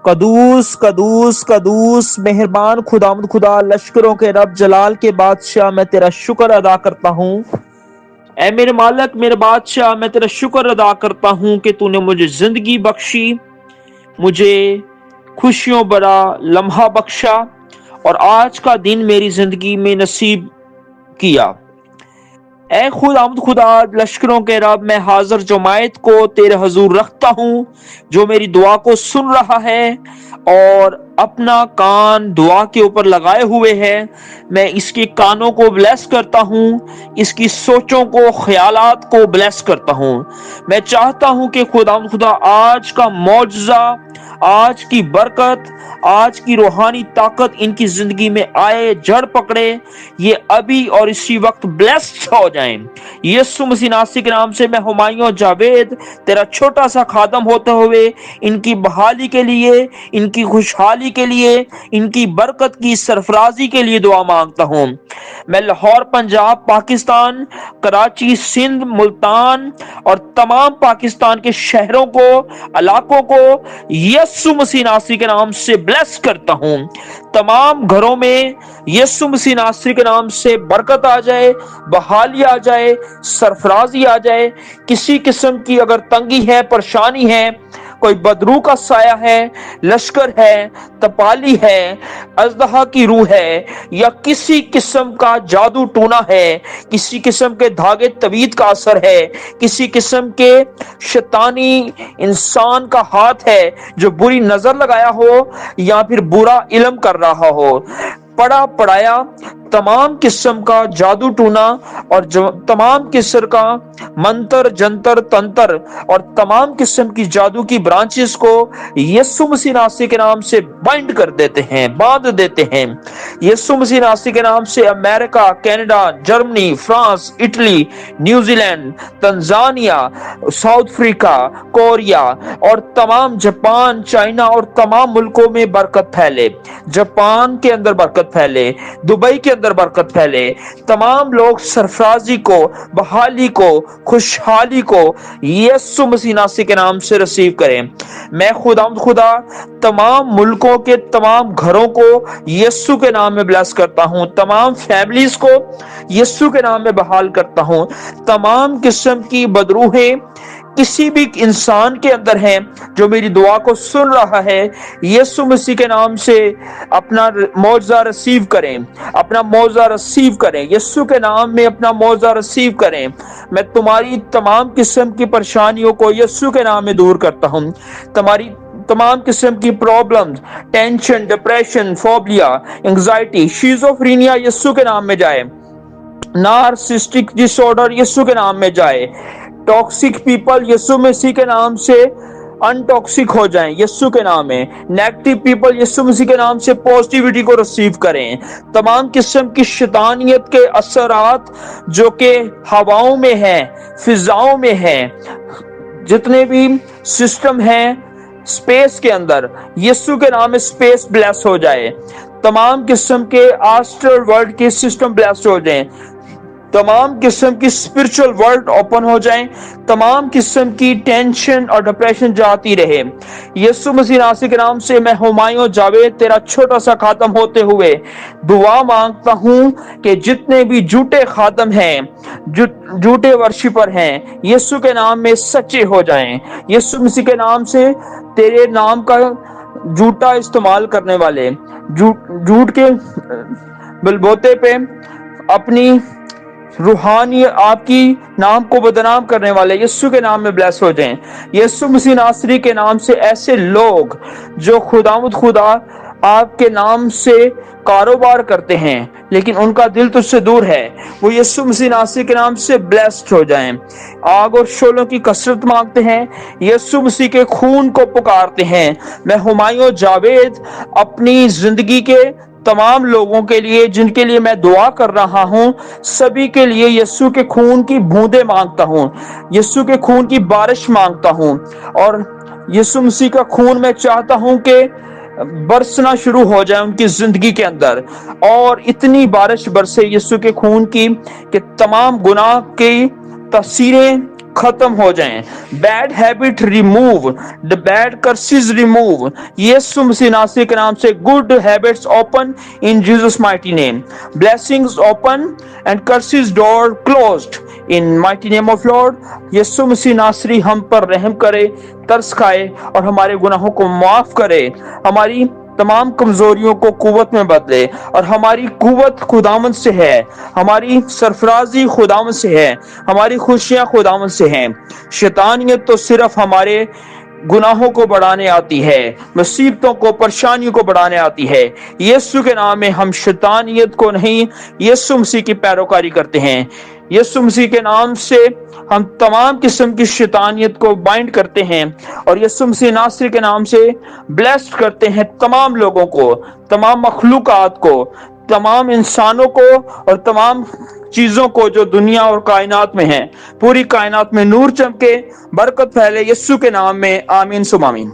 قدوس قدوس قدوس مہربان خداوند خدا، لشکروں کے رب، جلال کے بادشاہ، میں تیرا شکر ادا کرتا ہوں۔ اے میرے مالک، میرے بادشاہ، میں تیرا شکر ادا کرتا ہوں کہ تو نے مجھے زندگی بخشی، مجھے خوشیوں بھرا لمحہ بخشا، اور آج کا دن میری زندگی میں نصیب کیا۔ اے خداوند خدا، لشکروں کے رب، میں حاضر جماعت کو تیرے حضور رکھتا ہوں، جو میری دعا کو سن رہا ہے اور اپنا کان دعا کے اوپر لگائے ہوئے ہے۔ میں اس کے کانوں کو بلیس کرتا ہوں، اس کی سوچوں کو، خیالات کو بلیس کرتا ہوں۔ میں چاہتا ہوں کہ خداوند خدا آج کا معجزہ، آج کی برکت، آج کی روحانی طاقت ان کی زندگی میں آئے، جڑ پکڑے، یہ ابھی اور اسی وقت بلیسڈ ہو جائیں۔ یسوع مسیح ناصری کے نام سے میں ہمایوں جاوید، تیرا چھوٹا سا خادم ہوتے ہوئے، ان کی بحالی کے لیے، ان کی خوشحالی کے لیے، ان کی برکت کی سرفرازی کے لیے دعا مانگتا ہوں۔ میں لاہور، پنجاب، پاکستان، کراچی، سندھ، ملتان اور تمام پاکستان کے شہروں کو، علاقوں کو یسوع مسیح ناصری کے نام سے بلیس کرتا ہوں۔ تمام گھروں میں یسوع مسیح ناصری کے نام سے برکت آ جائے، بحالی آ جائے، سرفرازی آ جائے۔ کسی قسم کی اگر تنگی ہے، پریشانی ہے، کوئی بدروح کا سایہ ہے، لشکر ہے، تپالی ہے، اژدہا کی روح ہے، یا کسی قسم کا جادو ٹونا ہے، کسی قسم کے دھاگے طبیعت کا اثر ہے، کسی قسم کے شیطانی انسان کا ہاتھ ہے جو بری نظر لگایا ہو یا پھر برا علم کر رہا ہو، پڑا پڑایا تمام قسم کا جادو ٹونا اور تمام قسم کا منتر جنتر تنتر اور تمام قسم کی جادو کی برانچز کو یسوع مسیح ناصری کے نام سے بائنڈ کر دیتے ہیں، باندھ دیتے ہیں۔ یسوع مسیح ناصری کے نام سے امریکہ، Canada, Germany, France, Italy, New Zealand, Tanzania, South Africa, Korea اور تمام جاپان، چائنا اور تمام ملکوں میں برکت پھیلے۔ جاپان کے اندر برکت پھیلے، دبئی کے اندر برکت پھیلے، تمام لوگ سرفرازی کو، بحالی کو، خوشحالی کو یسوع مسیح ناصری کے نام سے ریسیو کریں۔ میں خدا تمام ملکوں کے تمام گھروں کو یسوع کے نام میں بلیس کرتا ہوں، تمام فیملیز کو یسوع کے نام میں بحال کرتا ہوں۔ تمام قسم کی بدروہیں کسی بھی انسان کے اندر ہیں جو میری دعا کو سن رہا ہے، یسوع مسیح کے نام سے اپنا معجزہ ریسیو کریں، اپنا معجزہ ریسیو کریں، یسوع کے نام میں اپنا معجزہ ریسیو کریں۔ میں تمہاری تمام قسم کی پریشانیوں کو یسوع کے نام میں دور کرتا ہوں۔ تمہاری تمام قسم کی problem, tension, depression, phobia, anxiety, schizophrenia یسوع کے نام میں جائے۔ نارسسٹک ڈس آرڈر یسوع کے نام میں جائے۔ ٹاکسک پیپل یسوع مسیح کے نام سے ان ٹاکسک ہو جائیں یسوع کے نام میں۔ نیگیٹو پیپل یسوع مسیح کے نام سے پوزیٹیوٹی کو ریسیو کریں۔ تمام قسم کی شیطانیت کے اثرات جو کہ ہواؤں میں ہیں، فضاؤں میں ہیں، جتنے بھی سسٹم ہیں اسپیس کے اندر، یسوع کے نام میں اسپیس بلیس ہو جائے۔ تمام قسم کے آسٹرل ورلڈ کے سسٹم بلیس ہو جائیں، تمام قسم کی اسپرچل ورلڈ اوپن ہو جائیں، تمام قسم کی ٹینشن اور ڈپریشن جاتی رہے۔ یسوع مسیح ناصری کے نام سے میں ہمایوں جاوید، تیرا چھوٹا سا خاتم ہوتے ہوئے دعا مانگتا ہوں کہ جتنے بھی جھوٹے خاتم ہیں، جھوٹے ورشپر ہیں، یسوع کے نام میں سچے ہو جائیں۔ یسوع مسیح کے نام سے تیرے نام کا جھوٹا استعمال کرنے والے، جھوٹ کے بلبوتے پہ اپنی روحانی آپ کی نام کو بدنام کرنے والے یسوع کے نام میں بلیس ہو جائیں۔ یسوع مسیح ناصری کے نام سے ایسے لوگ جو خدا آپ کے نام سے کاروبار کرتے ہیں لیکن ان کا دل تجھ سے دور ہے، وہ یسوع مسیح ناصری کے نام سے بلیسڈ ہو جائیں۔ آگ اور شعلوں کی کثرت مانگتے ہیں، یسوع مسیح کے خون کو پکارتے ہیں۔ میں ہمایوں جاوید اپنی زندگی کے تمام لوگوں کے لیے جن کے لیے میں دعا کر رہا ہوں، سبھی کے لیے یسوع کے خون کی بوندیں مانگتا ہوں، یسوع کے خون کی بارش مانگتا ہوں، اور یسوع مسیح کا خون میں چاہتا ہوں کہ برسنا شروع ہو جائے ان کی زندگی کے اندر، اور اتنی بارش برسے یسوع کے خون کی کہ تمام گناہ کی تاثیریں ختم ہو جائیں. بیڈ ہیبٹ ریموو, دا بیڈ کرسز ریموو. یسوع مسیح ناصری کے نام سے good habits open in Jesus mighty name. Blessings open and courses door closed in mighty name of lord. یسوع مسیح ناصری ہم پر رحم کرے, ترس کھائے اور ہمارے گناہوں کو معاف کرے, ہماری تمام کمزوریوں کو قوت میں بدلے. اور ہماری قوت خداوند سے ہے, ہماری سرفرازی خداوند سے ہے, ہماری خوشیاں خداوند سے ہیں. شیطانیت تو صرف ہمارے گناہوں کو بڑھانے آتی ہے, مصیبتوں کو, پریشانیوں کو بڑھانے آتی ہے. یسوع کے نام میں ہم شیطانیت کو نہیں, یسوع مسیح کی پیروکاری کرتے ہیں. یسوع مسیح کے نام سے ہم تمام قسم کی شیطانیت کو بائنڈ کرتے ہیں, اور یسوع مسیح ناصری کے نام سے بلیسڈ کرتے ہیں تمام لوگوں کو, تمام مخلوقات کو, تمام انسانوں کو, اور تمام چیزوں کو جو دنیا اور کائنات میں ہیں. پوری کائنات میں نور چمکے, برکت پھیلے, یسوع کے نام میں آمین ثم آمین.